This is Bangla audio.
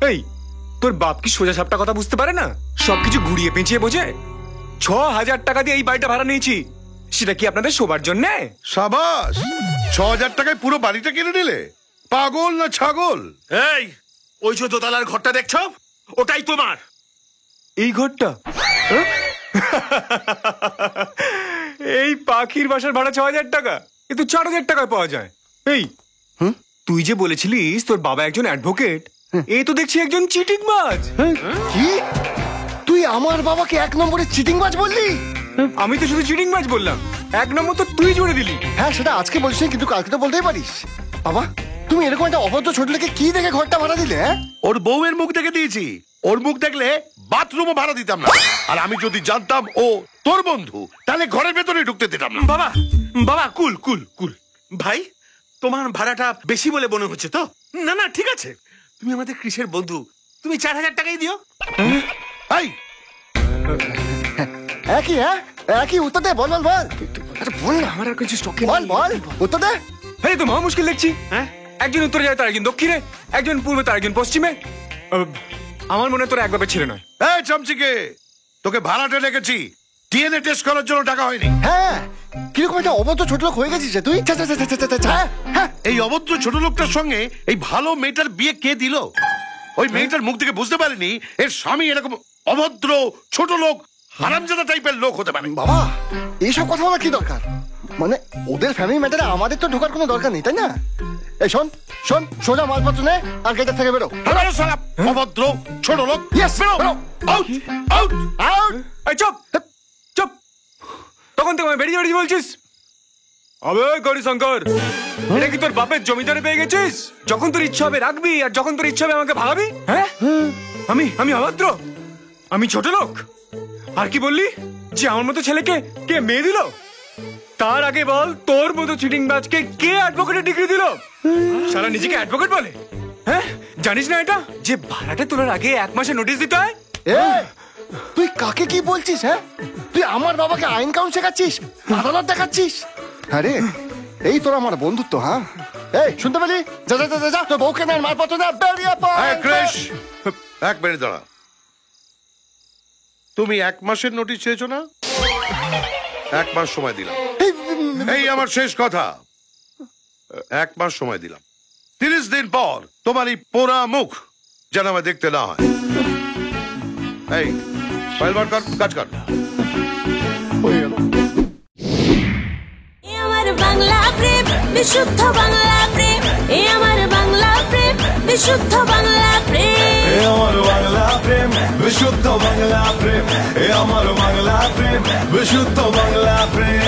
এই তোর বাপ কি সোজা সাপটা কথা বুঝতে পারে না? সবকিছু ঘুরিয়ে পেঁচিয়ে বোঝে। 6,000 টাকা দিয়ে এই বাড়িটা ভাড়া নিয়েছি, সেটা কি আপনাদের শোবার জন্য? সাবাস, 6,000 টাকায় পুরো বাড়িটা কিনে নিলে? পাগল না ছাগল? এই ওই যে দোতলার ঘরটা দেখছো, ওটাই তোমার। এই ঘরটা? এই পাখির বাসার ভাড়া 6,000 টাকা, কিন্তু 4,000 টাকায় পাওয়া যায়। এই তুই যে বলেছিলিস তোর বাবা একজন অ্যাডভোকেট, এই তো দেখছি একজন চিটিংবাজ। কি তুই আমার বাবাকে 1 নম্বরের চিটিংবাজ বললি? আমি তো শুধু চিটিংবাজ বললাম, 1 নম্বর তো তুই জুড়ে দিলি। হ্যাঁ সেটা আজকে বলিস কিন্তু কালকে তো বলতেই পারিস। বাবা তুমি এরকম একটা অভদ্র ছোট লোককে কি দেখে ঘরটা ভাড়া দিলে? ওর বউয়ের মুখ দেখে দিয়েছি। ওর মুখ দেখলে বাথরুমও ভাড়া দিতাম না। আর আমি যদি জানতাম ও তোর বন্ধু, তাহলে ঘরের ভেতরে ঢুকতে দিতাম না। বাবা বাবা কুল কুল কুল। ভাই তোমার ভাড়াটা বেশি বলে মনে হচ্ছে তো? না না ঠিক আছে, তুমি আমাদের কৃষের বন্ধু, তুমি 4,000 টাকাই দিও। এই একই একই উত্তর দে, বল বল বল। আচ্ছা বল না, আমার আর কিছু স্টকে বল বল উত্তর দে। এই তো মহা মুশকিল দেখছি। হ্যাঁ একজন উত্তরে যায়, তার একজন দক্ষিণে, একজন পূর্বে, তার একজন পশ্চিমে। আমার মনে তোর এক বাপের ছিল নয়। এই চামচিকে, তোকে ভাড়াটা রেখেছি, ডিএনএ টেস্ট করার জন্য টাকা হয়নি। হ্যাঁ কিরকম একটা অভদ্র ছোট লোক হয়ে গেছিস তুই। এই অভদ্র ছোট লোকটার সঙ্গে এই ভালো মেয়েটার বিয়ে কে দিল? ওই মেয়েটার মুখ থেকে বুঝতে পারেনি এর স্বামী এরকম অভদ্র ছোট লোক, হারামজাদা টাইপের লোক হতে পারে। বাবা এইসব কথা বলার কি দরকার? মানে ওদের ফ্যামিলি ম্যাটারে আমাদের তো ঢোকার কোনো দরকার নেই, তাই না? এই শোন শোন, সোজা মালপত্র নে আর গেটের থেকে বেরো। অভদ্র ছোট লোক, বেরো আউট আউট আউট। এই চুপ চুপ, তখন থেকে বেরিয়ে বেরিয়ে বলছিস। আবে গৌরী শঙ্কর, এটা কি তোর বাপের জমিদারে পেয়ে গেছিস? যখন তোর ইচ্ছা হবে রাখবি, আর যখন তোর ইচ্ছা হবে আমাকে ভাগাবি। হ্যাঁ আমি অভদ্র, আমি ছোট লোক? আর কি বললি যে আমার মতো ছেলেকে কে মেয়ে দিল? তার আগে বল, তোর মতো চিটিংবাজকে কে অ্যাডভোকেটের ডিগ্রি দিল? সারা নিজেকে অ্যাডভোকেট বলে। হ্যাঁ জানিস না এটা, যে ভাড়াটা তোলার আগে 1 মাসের নোটিশ দিতে হয়? তুই কাকে কি বলছিস? হ্যাঁ তুই আমার বাবাকে আইন কাউন শেখাচ্ছিস, আদালত দেখাচ্ছিস? আরে এই তোর আমার বন্ধুত্ব? হ্যাঁ এই শুনতে পেলি? যা যা যা যা, তোর বউকে না মালপত্র না, বেরিয়ে পড়। ক্রেশ, 1 মিনিট দাঁড়া। তুমি 1 মাসের নোটিশ চেয়েছো না? 1 মাস সময় দিলাম। এই আমার শেষ কথা, 1 মাস সময় দিলাম। 30 দিন পর তোমার এই পোড়া মুখ যেন আমায় দেখতে না হয়। এই ফাইল বার কর, কাজ কর। আমার বাংলা প্রেম, বিশুদ্ধ বাংলা প্রেম, আমার বাংলা প্রেম, বিশুদ্ধ বাংলা প্রেম, আমার বাংলা প্রেম, বিশুদ্ধ বাংলা প্রেম, আমার বাংলা প্রেম, বিশুদ্ধ বাংলা প্রেম।